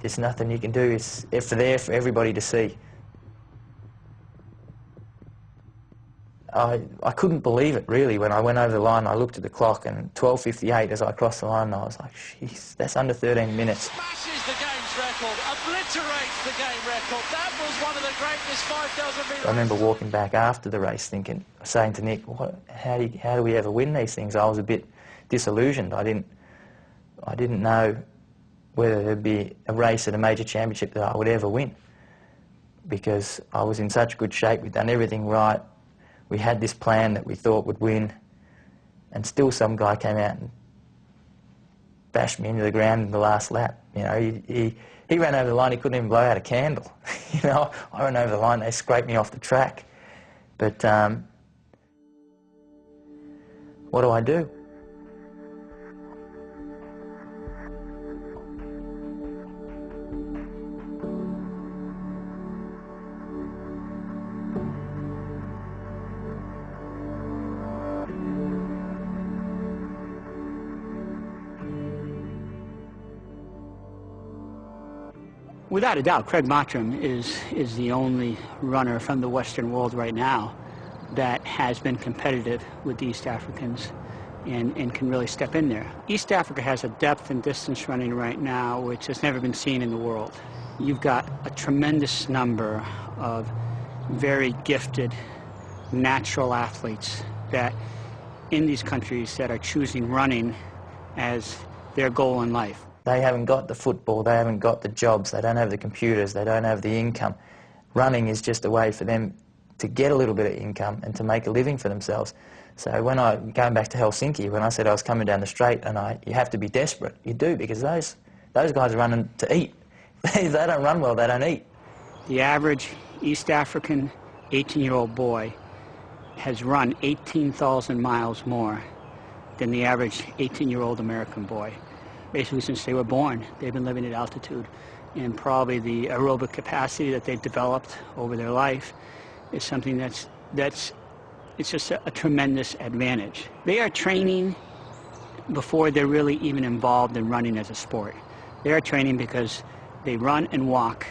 There's nothing you can do. It's there for everybody to see. I couldn't believe it, really, when I went over the line. I looked at the clock, and 12:58 as I crossed the line, and I was like, jeez, that's under 13 minutes. Smashes the game's record, obliterates the game record. That was one of the greatest 5,000 metres. I remember walking back after the race saying to Nick, how do we ever win these things? I was a bit disillusioned. I didn't know whether there'd be a race at a major championship that I would ever win, because I was in such good shape. We'd done everything right. We had this plan that we thought would win, and still some guy came out and bashed me into the ground in the last lap. You know, he ran over the line, he couldn't even blow out a candle. You know, I ran over the line, they scraped me off the track. But what do I do? Without a doubt, Craig Mottram is the only runner from the Western world right now that has been competitive with the East Africans and can really step in there. East Africa has a depth and distance running right now which has never been seen in the world. You've got a tremendous number of very gifted, natural athletes that in these countries that are choosing running as their goal in life. They haven't got the football, they haven't got the jobs, they don't have the computers, they don't have the income. Running is just a way for them to get a little bit of income and to make a living for themselves. So when going back to Helsinki, when I said I was coming down the straight, and you have to be desperate, you do, because those guys are running to eat. They don't run well, they don't eat. The average East African 18-year-old boy has run 18,000 miles more than the average 18-year-old American boy. Basically, since they were born, they've been living at altitude, and probably the aerobic capacity that they've developed over their life is something it's just a tremendous advantage. They are training before they're really even involved in running as a sport. They are training because they run and walk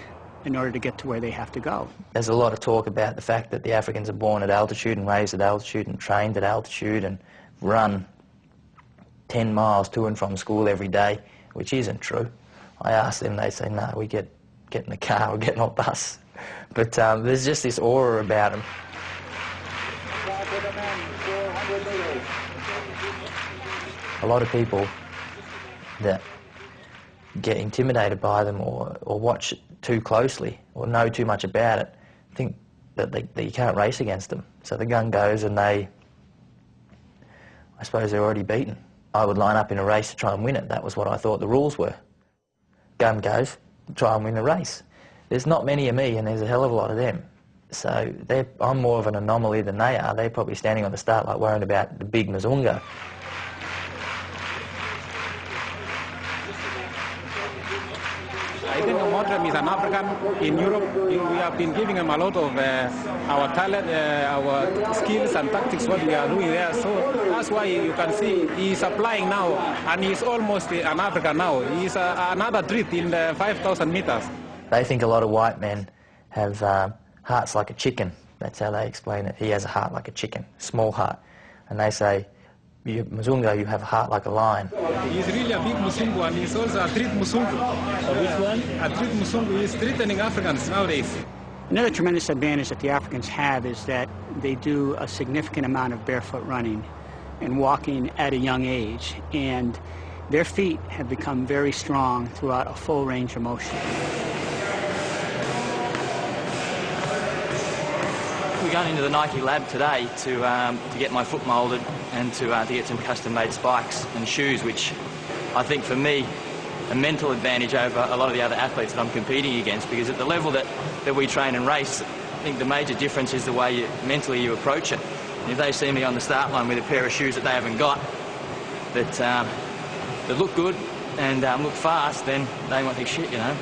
in order to get to where they have to go. There's a lot of talk about the fact that the Africans are born at altitude and raised at altitude and trained at altitude and run 10 miles to and from school every day, which isn't true. I ask them, they say, no, we get in the car or get on a bus. But there's just this aura about them. A lot of people that get intimidated by them or watch it too closely or know too much about it think that you can't race against them. So the gun goes and I suppose they're already beaten. I would line up in a race to try and win it. That was what I thought the rules were. Gun goes, try and win the race. There's not many of me, and there's a hell of a lot of them. So I'm more of an anomaly than they are. They're probably standing on the start like worrying about the Big Mazungo. I think Mottram is an African in Europe. We have been giving him a lot of our talent, our skills and tactics, what we are doing there. So that's why you can see he's applying now, and he's almost an African now. He's another treat in the 5,000 meters. They think a lot of white men have hearts like a chicken. That's how they explain it. He has a heart like a chicken, small heart. And they say, Mazungo, you have a heart like a lion. He's really a big Mazungo, and he's also a treat Mazungo. Which one? A treat Mazungo. He's threatening Africans nowadays. Another tremendous advantage that the Africans have is that they do a significant amount of barefoot running and walking at a young age, and their feet have become very strong throughout a full range of motion. We're going into the Nike lab today to get my foot moulded and to get some custom-made spikes and shoes, which I think for me a mental advantage over a lot of the other athletes that I'm competing against, because at the level that we train and race, I think the major difference is the way mentally you approach it. And if they see me on the start line with a pair of shoes that they haven't got, that look good and look fast, then they might think, shit, you know,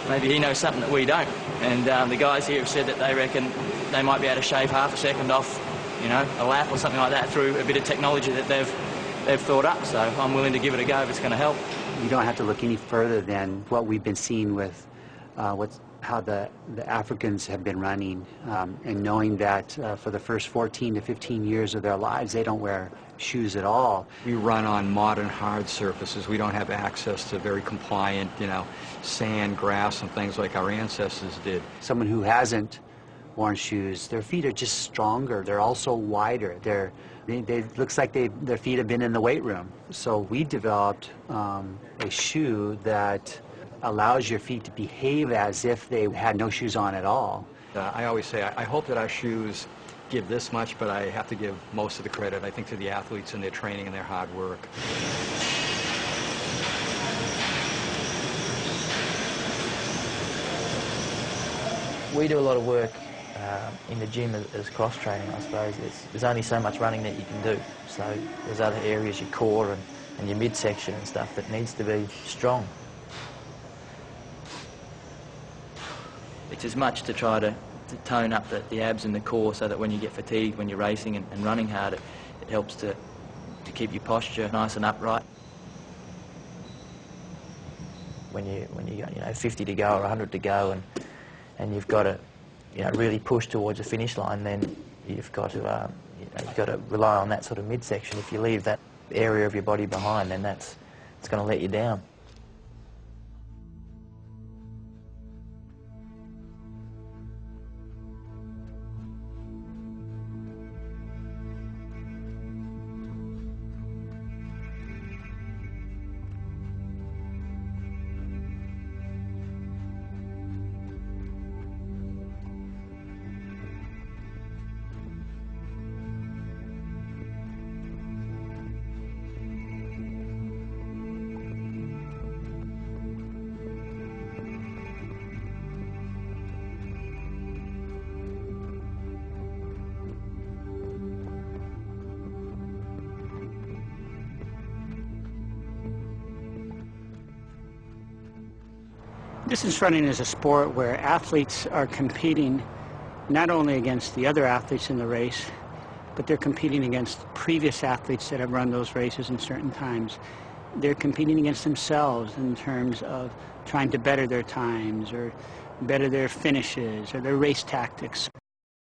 maybe he knows something that we don't. And the guys here have said that they reckon they might be able to shave half a second off, you know, a lap or something like that through a bit of technology that they've thought up. So I'm willing to give it a go if it's going to help. You don't have to look any further than what we've been seeing with how the Africans have been running, and knowing that for the first 14 to 15 years of their lives, they don't wear shoes at all. We run on modern hard surfaces. We don't have access to very compliant, sand, grass, and things like our ancestors did. Someone who hasn't worn shoes, their feet are just stronger. They're also wider. They looks like their feet have been in the weight room. So we developed a shoe that allows your feet to behave as if they had no shoes on at all. I always say, I hope that our shoes give this much, but I have to give most of the credit, I think, to the athletes and their training and their hard work. We do a lot of work in the gym as cross-training, I suppose. There's only so much running that you can do. So there's other areas, your core and your midsection and stuff, that needs to be strong. It's as much to try to tone up the abs and the core, so that when you get fatigued, when you're racing and running hard, it helps to keep your posture nice and upright. When you got 50 to go or 100 to go, and you've got to really push towards the finish line, then you've got to rely on that sort of midsection. If you leave that area of your body behind, then it's going to let you down. Distance running is a sport where athletes are competing not only against the other athletes in the race, but they're competing against previous athletes that have run those races in certain times. They're competing against themselves in terms of trying to better their times or better their finishes or their race tactics.